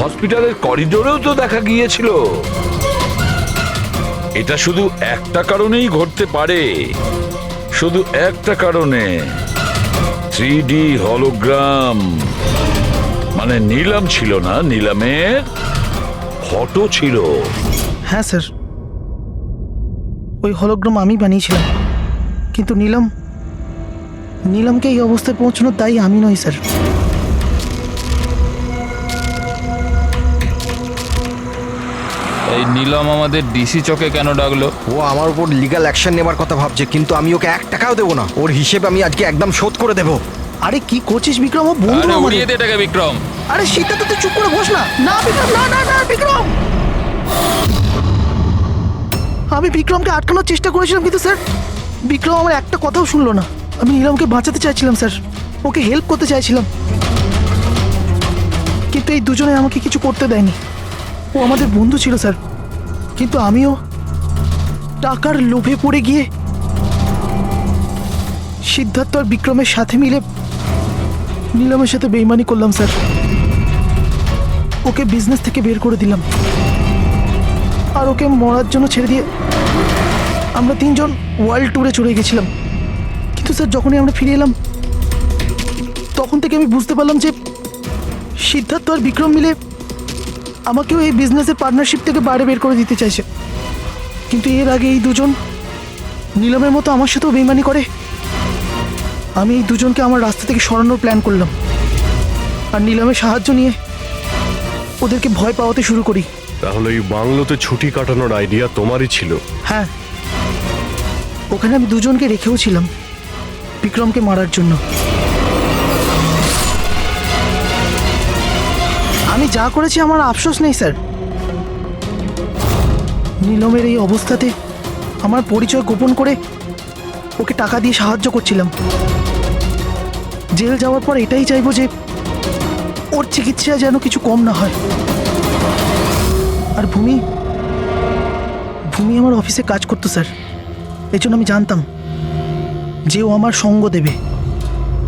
হসপিটালের করিডোরেও তো দেখা গিয়েছিল। এটা শুধু একটা কারণেই ঘটতে পারে, শুধু একটা কারণে। 3D হলোগ্রাম মানে নিলাম ছিল না, নিলামের ফটো ছিল। হ্যাঁ স্যার, ওই হলোগ্রাম আমি বানিয়েছিলাম, কিন্তু নীলামকে এই অবস্থায় পৌঁছানোর দায়ী আমি নই স্যার। এই নীলম আমাদের ডিসি চকে কেন ডাকলো? ও আমার উপর লিগ্যাল অ্যাকশন নেবার কথা ভাবছে, কিন্তু আমি ওকে 1 টাকাও দেবো না। ওর হিসেব আমি আজকে একদম শোধ করে দেবো। আরে কি করছিস বিক্রম? ও বন্ধু আরে আমাদের। উড়িয়ে দে এটাকে বিক্রম। আরে সিদ্ধার্থ তুই চুপ করে বস না। না বিক্রম, না না না বিক্রম। আমি বিক্রমকে আটকানোর চেষ্টা করেছিলাম, কিন্তু স্যার বিক্রম আমার একটা কথাও শুনলো না। আমি নীলমকে বাঁচাতে চাইছিলাম স্যার, ওকে হেল্প করতে চাইছিলাম, কিন্তু এই দুজনে আমাকে কিছু করতে দেয়নি। ও আমাদের বন্ধু ছিল স্যার, কিন্তু আমিও টাকার লোভে পড়ে গিয়ে সিদ্ধার্থ আর বিক্রমের সাথে মিলে নীলমের সাথে বেইমানি করলাম স্যার। ওকে বিজনেস থেকে বের করে দিলাম আর ওকে মরার জন্য ছেড়ে দিয়ে আমরা 3 জন ওয়ার্ল্ড ট্যুরে চলে গেছিলাম। কিন্তু স্যার যখনই আমরা ফিরে এলাম তখন থেকে আমি বুঝতে পারলাম যে সিদ্ধার্থ আর বিক্রম মিলে আমাকেও এই বিজনেসের পার্টনারশিপ থেকে বাইরে বের করে দিতে চাইছে। কিন্তু এর আগে এই দুজন নীলমের মতো আমার সাথেও বেইমানি করে। আমি এই দুজনকে আমার রাস্তা থেকে সরানোর প্ল্যান করলাম আর নীলমের সাহায্য নিয়ে ওদেরকে ভয় পাওয়াতে শুরু করি। তাহলে এই বাংলোতে ছুটি কাটানোর আইডিয়া তোমারই ছিল? হ্যাঁ, ওখানে আমি দুজনকে রেখেও ছিলাম বিক্রমকে মারার জন্য। আমি যা করেছি আমার আফসোস নেই স্যার। নীলমের এই অবস্থাতে আমার পরিচয় গোপন করে ওকে টাকা দিয়ে সাহায্য করছিলাম। জেল যাওয়ার পর এটাই চাইবো যে ওর চিকিৎসায় যেন কিছু কম না হয়। আর ভূমি আমার অফিসে কাজ করতো স্যার, এই জন্য আমি জানতাম যে ও আমার সঙ্গ দেবে।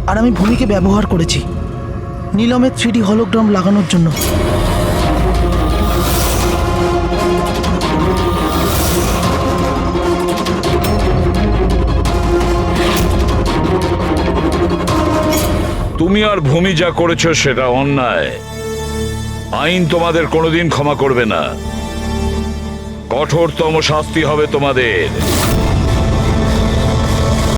আর আমি ভূমিকে ব্যবহার করেছি নীলমের 3D হলোগ্রাম লাগানোর জন্য। তুমি আর ভূমি যা করেছো সেটা অন্যায়। আইন তোমাদের কোনোদিন ক্ষমা করবে না, কঠোরতম শাস্তি হবে তোমাদের।